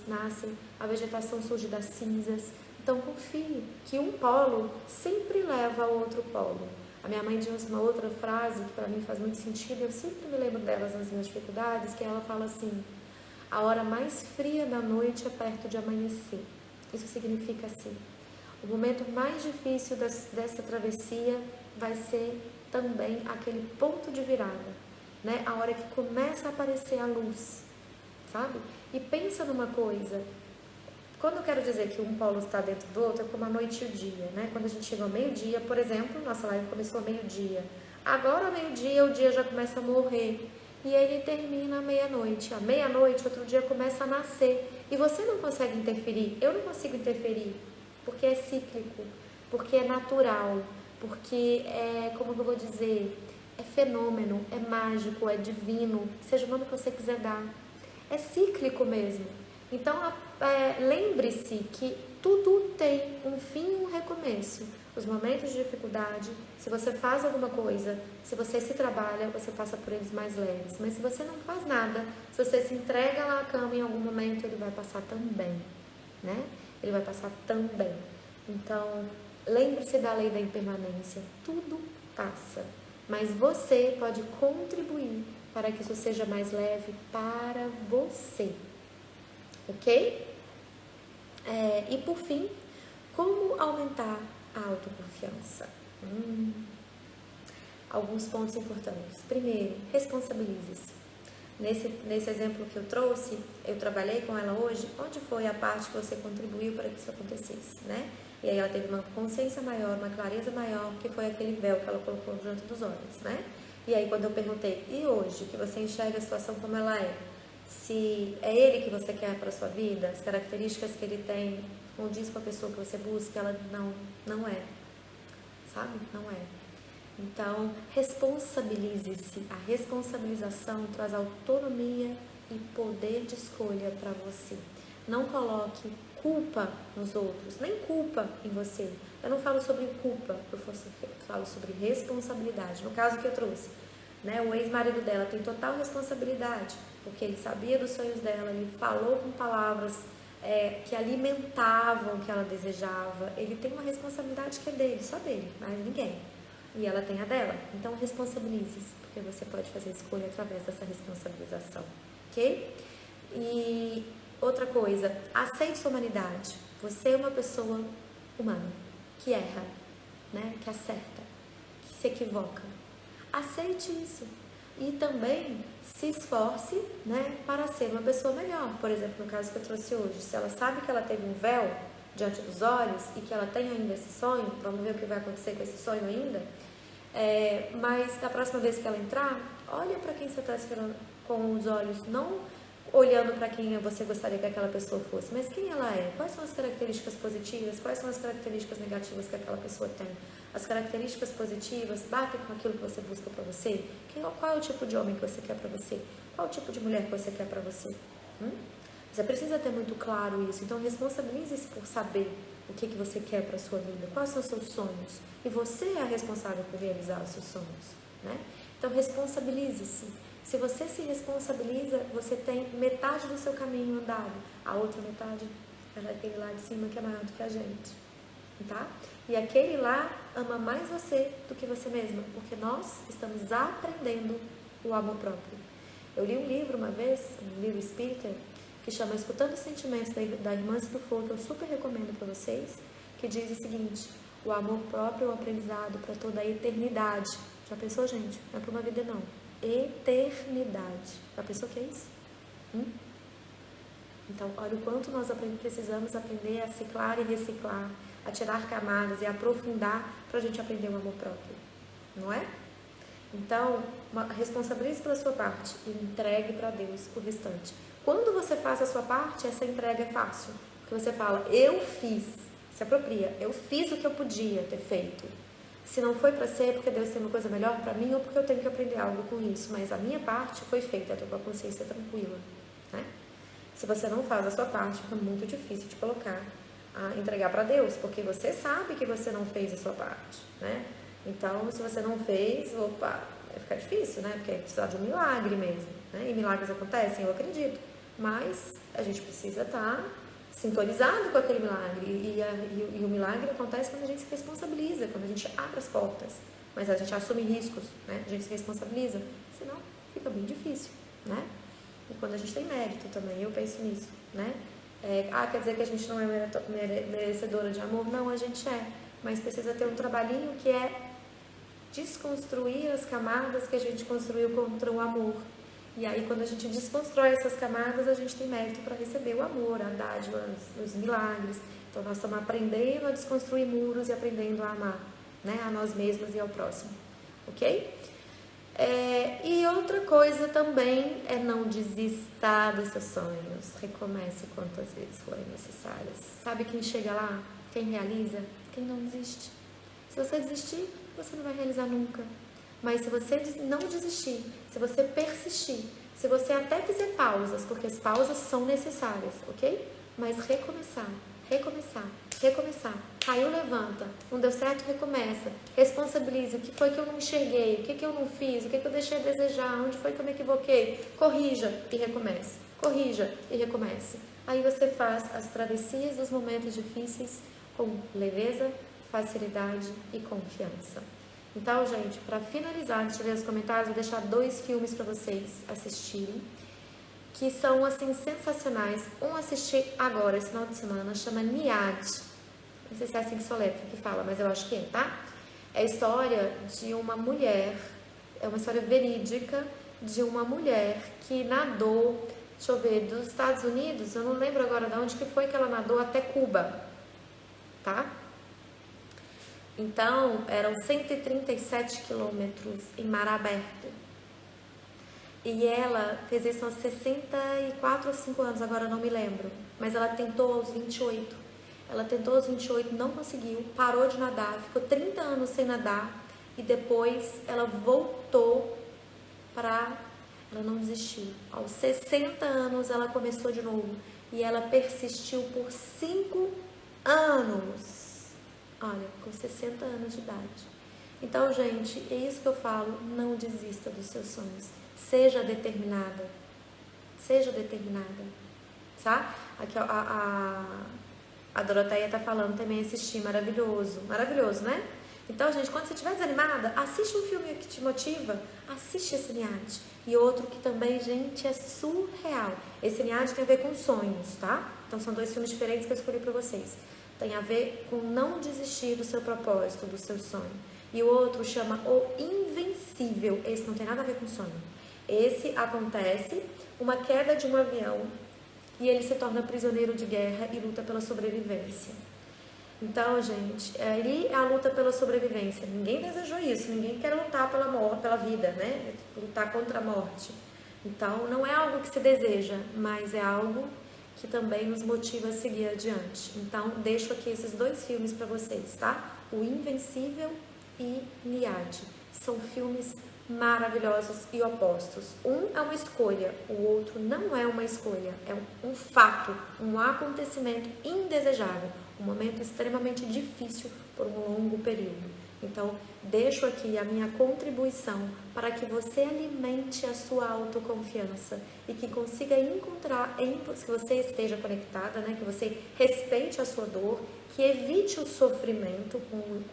nascem, a vegetação surge das cinzas. Então confie que um polo sempre leva ao outro polo. A minha mãe diz uma outra frase que para mim faz muito sentido, eu sempre me lembro delas nas minhas dificuldades, que ela fala assim: a hora mais fria da noite é perto de amanhecer. Isso significa assim: o momento mais difícil dessa travessia vai ser também aquele ponto de virada, né? A hora que começa a aparecer a luz, sabe? E pensa numa coisa, quando eu quero dizer que um polo está dentro do outro, é como a noite e o dia, né? Quando a gente chega ao meio-dia, por exemplo, nossa live começou ao meio-dia. Agora ao meio-dia, o dia já começa a morrer e ele termina à meia-noite. À meia-noite, outro dia começa a nascer e você não consegue interferir, eu não consigo interferir, porque é cíclico, porque é natural, porque é, como eu vou dizer, é fenômeno, é mágico, é divino, seja o nome que você quiser dar. É cíclico mesmo. Então, lembre-se que tudo tem um fim e um recomeço. Os momentos de dificuldade, se você faz alguma coisa, se você se trabalha, você passa por eles mais leves. Mas se você não faz nada, se você se entrega lá à cama em algum momento, ele vai passar também, né? Ele vai passar também. Então, Lembre-se da lei da impermanência. Tudo passa, mas você pode contribuir para que isso seja mais leve para você, ok? E por fim, como aumentar a autoconfiança? Alguns pontos importantes. Primeiro, responsabilize-se. Nesse exemplo que eu trouxe, eu trabalhei com ela hoje, onde foi a parte que você contribuiu para que isso acontecesse, né? E aí ela teve uma consciência maior, uma clareza maior, que foi aquele véu que ela colocou diante dos olhos, né? E aí quando eu perguntei, e hoje, que você enxerga a situação como ela é, se é ele que você quer para a sua vida, as características que ele tem condiz com a pessoa que você busca, ela não é, sabe? Não é. Então, responsabilize-se. A responsabilização traz autonomia e poder de escolha para você. Não coloque culpa nos outros, nem culpa em você. Eu não falo sobre culpa, eu falo sobre responsabilidade. No caso que eu trouxe, né, o ex-marido dela tem total responsabilidade, porque ele sabia dos sonhos dela, ele falou com palavras que alimentavam o que ela desejava. Ele tem uma responsabilidade que é dele, só dele, mais ninguém. E ela tem a dela. Então, responsabilize-se, porque você pode fazer escolha através dessa responsabilização, ok? E outra coisa, aceite sua humanidade. Você é uma pessoa humana, que erra, né? Que acerta, que se equivoca. Aceite isso. E também se esforce, né, para ser uma pessoa melhor. Por exemplo, no caso que eu trouxe hoje, se ela sabe que ela teve um véu diante dos olhos e que ela tem ainda esse sonho, vamos ver o que vai acontecer com esse sonho ainda, mas da próxima vez que ela entrar, olha para quem você está esperando com os olhos, não olhando para quem você gostaria que aquela pessoa fosse, mas quem ela é, quais são as características positivas, quais são as características negativas que aquela pessoa tem. As características positivas batem com aquilo que você busca para você. Qual é o tipo de homem que você quer para você? Qual é o tipo de mulher que você quer para você? Você precisa ter muito claro isso. Então, responsabilize-se por saber o que você quer para a sua vida. Quais são os seus sonhos? E você é a responsável por realizar os seus sonhos, né? Então, responsabilize-se. Se você se responsabiliza, você tem metade do seu caminho andado. A outra metade é aquele lá de cima que é maior do que a gente, tá? E aquele lá ama mais você do que você mesma, porque nós estamos aprendendo o amor próprio. Eu li um livro uma vez, um livro espírita, que chama Escutando os Sentimentos, da irmã Cidufor, que eu super recomendo para vocês, que diz o seguinte: o amor próprio é um aprendizado para toda a eternidade. Já pensou, gente? Não é para uma vida, não. Eternidade. Já pensou o que é isso? Então, olha o quanto nós precisamos aprender a ciclar e reciclar, a tirar camadas e aprofundar para a gente aprender o amor próprio, não é? Então, responsabilize pela sua parte e entregue para Deus o restante. Quando você faz a sua parte, essa entrega é fácil, porque você fala, eu fiz, se apropria, eu fiz o que eu podia ter feito. Se não foi para ser, porque Deus tem uma coisa melhor para mim ou porque eu tenho que aprender algo com isso, mas a minha parte foi feita, eu estou com a consciência tranquila, né? Se você não faz a sua parte, fica muito difícil de colocar, entregar para Deus, porque você sabe que você não fez a sua parte, né? Então, se você não fez, vai ficar difícil, né? Porque precisa de um milagre mesmo, né? E milagres acontecem, eu acredito, mas a gente precisa estar sintonizado com aquele milagre, e o milagre acontece quando a gente se responsabiliza, quando a gente abre as portas, mas a gente assume riscos, né? A gente se responsabiliza, senão fica bem difícil, né? E quando a gente tem mérito também, eu penso nisso, né? Quer dizer que a gente não é merecedora de amor? Não, a gente é, mas precisa ter um trabalhinho que é desconstruir as camadas que a gente construiu contra o amor. E aí, quando a gente desconstrói essas camadas, a gente tem mérito para receber o amor, a dádiva, os milagres. Então, nós estamos aprendendo a desconstruir muros e aprendendo a amar, né? A nós mesmos e ao próximo, ok? E outra coisa também é não desistir dos seus sonhos. Recomece quantas vezes forem necessárias. Sabe quem chega lá? Quem realiza? Quem não desiste. Se você desistir, você não vai realizar nunca. Mas se você não desistir, se você persistir, se você até fizer pausas, porque as pausas são necessárias, ok? Mas recomeçar. Caiu, levanta. Não deu certo, recomeça. Responsabilize. O que foi que eu não enxerguei? O que eu não fiz? O que eu deixei a desejar? Onde foi que eu me equivoquei? Corrija e recomece. Corrija e recomece. Aí você faz as travessias dos momentos difíceis com leveza, facilidade e confiança. Então, gente, para finalizar, antes de ler os comentários, vou deixar 2 filmes para vocês assistirem, que são, assim, sensacionais. Um assisti agora, esse final de semana, chama Niad. Não sei se é assim que soletra que fala, mas eu acho que é, tá? É a história de uma mulher, é uma história verídica de uma mulher que nadou, deixa eu ver, dos Estados Unidos, eu não lembro agora de onde que foi que ela nadou, até Cuba, tá? Então, eram 137 quilômetros em mar aberto. E ela fez isso aos 64 ou 5 anos, agora não me lembro. Mas ela tentou aos 28. Ela tentou aos 28, não conseguiu, parou de nadar, ficou 30 anos sem nadar. E depois ela voltou para... Ela não desistiu. Aos 60 anos ela começou de novo. E ela persistiu por 5 anos. Olha, com 60 anos de idade. Então, gente, é isso que eu falo, não desista dos seus sonhos. Seja determinada. Seja determinada. Tá? Aqui, ó, a Doroteia tá falando também, assisti, maravilhoso. Maravilhoso, né? Então, gente, quando você estiver desanimada, assiste um filme que te motiva, assiste esse Niad. E outro que também, gente, é surreal. Esse Niad tem a ver com sonhos, tá? Então, são 2 filmes diferentes que eu escolhi pra vocês. Tem a ver com não desistir do seu propósito, do seu sonho. E o outro chama O Invencível. Esse não tem nada a ver com sonho. Esse acontece uma queda de um avião e ele se torna prisioneiro de guerra e luta pela sobrevivência. Então, gente, aí é a luta pela sobrevivência. Ninguém desejou isso, ninguém quer lutar pela morte, pela vida, né? Lutar contra a morte. Então, não é algo que se deseja, mas é algo que também nos motiva a seguir adiante. Então, deixo aqui esses 2 filmes para vocês, tá? O Invencível e Niad. São filmes maravilhosos e opostos. Um é uma escolha, o outro não é uma escolha. É um fato, um acontecimento indesejável, um momento extremamente difícil por um longo período. Então, deixo aqui a minha contribuição para que você alimente a sua autoconfiança e que consiga encontrar, que você esteja conectada, né? Que você respeite a sua dor, que evite o sofrimento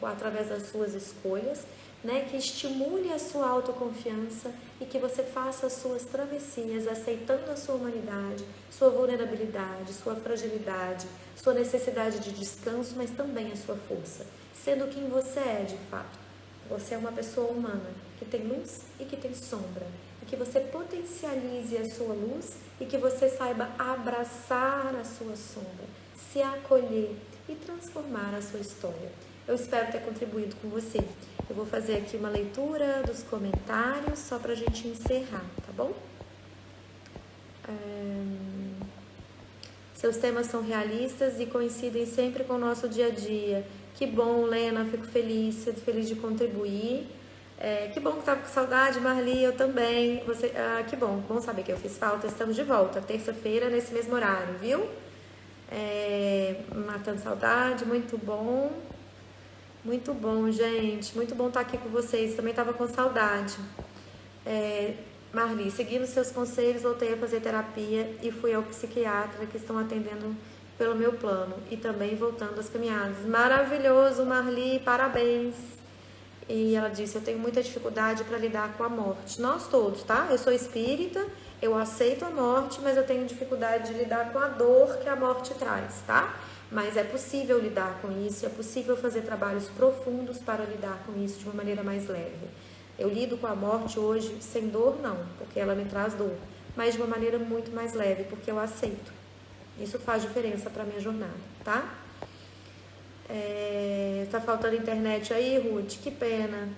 através das suas escolhas, né? Que estimule a sua autoconfiança e que você faça as suas travessias, aceitando a sua humanidade, sua vulnerabilidade, sua fragilidade, sua necessidade de descanso, mas também a sua força, sendo quem você é de fato. Você é uma pessoa humana que tem luz e que tem sombra, e que você potencialize a sua luz e que você saiba abraçar a sua sombra, se acolher e transformar a sua história. Eu espero ter contribuído com você. Eu vou fazer aqui uma leitura dos comentários só pra gente encerrar, tá bom? Seus temas são realistas e coincidem sempre com o nosso dia a dia. Que bom, Lena, fico feliz de contribuir. Que bom que estava com saudade, Marli, eu também. Que bom saber que eu fiz falta. Estamos de volta, terça-feira, nesse mesmo horário, viu? Matando saudade, muito bom. Muito bom, gente. Muito bom estar aqui com vocês. Também estava com saudade. Marli, seguindo seus conselhos, voltei a fazer terapia e fui ao psiquiatra que estão atendendo pelo meu plano e também voltando às caminhadas. Maravilhoso, Marli, parabéns. E ela disse, eu tenho muita dificuldade para lidar com a morte. Nós todos, tá? Eu sou espírita, eu aceito a morte, mas eu tenho dificuldade de lidar com a dor que a morte traz, tá? Mas é possível lidar com isso, é possível fazer trabalhos profundos para lidar com isso de uma maneira mais leve. Eu lido com a morte hoje sem dor, não, porque ela me traz dor, mas de uma maneira muito mais leve, porque eu aceito. Isso faz diferença para a minha jornada, tá? Tá faltando internet aí, Ruth? Que pena.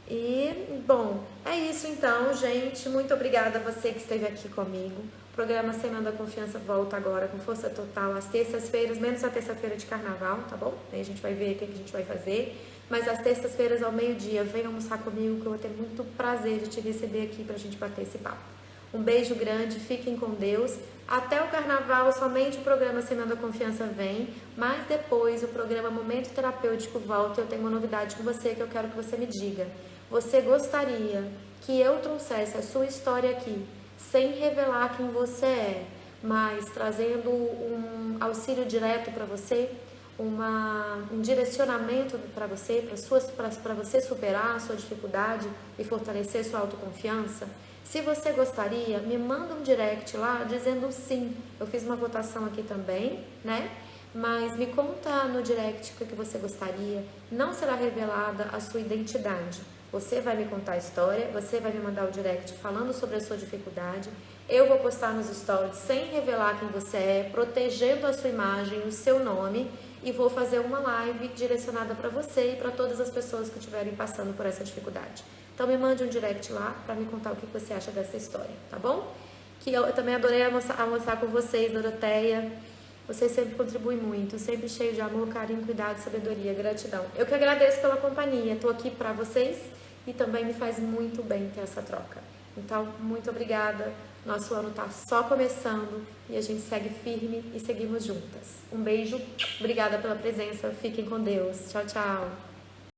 E, bom, é isso então, gente. Muito obrigada a você que esteve aqui comigo. O programa Semana da Confiança volta agora com força total às terças-feiras, menos a terça-feira de carnaval, tá bom? Aí a gente vai ver o que a gente vai fazer. Mas às terças-feiras ao meio-dia, venha almoçar comigo que eu vou ter muito prazer de te receber aqui pra gente bater esse papo. Um beijo grande, fiquem com Deus. Até o carnaval, somente o programa Semana da Confiança vem, mas depois o programa Momento Terapêutico volta. Eu tenho uma novidade com você que eu quero que você me diga. Você gostaria que eu trouxesse a sua história aqui, sem revelar quem você é, mas trazendo um auxílio direto para você? um direcionamento para você, para você superar a sua dificuldade e fortalecer sua autoconfiança, se você gostaria, me manda um direct lá dizendo sim. Eu fiz uma votação aqui também, né? Mas me conta no direct o que você gostaria. Não será revelada a sua identidade. Você vai me contar a história, você vai me mandar o direct falando sobre a sua dificuldade. Eu vou postar nos stories sem revelar quem você é, protegendo a sua imagem, o seu nome, e vou fazer uma live direcionada para você e para todas as pessoas que estiverem passando por essa dificuldade. Então me mande um direct lá para me contar o que você acha dessa história, tá bom? Que eu também adorei almoçar com vocês, Doroteia. Vocês sempre contribuem muito, sempre cheio de amor, carinho, cuidado, sabedoria, gratidão. Eu que agradeço pela companhia, estou aqui para vocês e também me faz muito bem ter essa troca. Então, muito obrigada. Nosso ano está só começando e a gente segue firme e seguimos juntas. Um beijo, obrigada pela presença, fiquem com Deus. Tchau, tchau.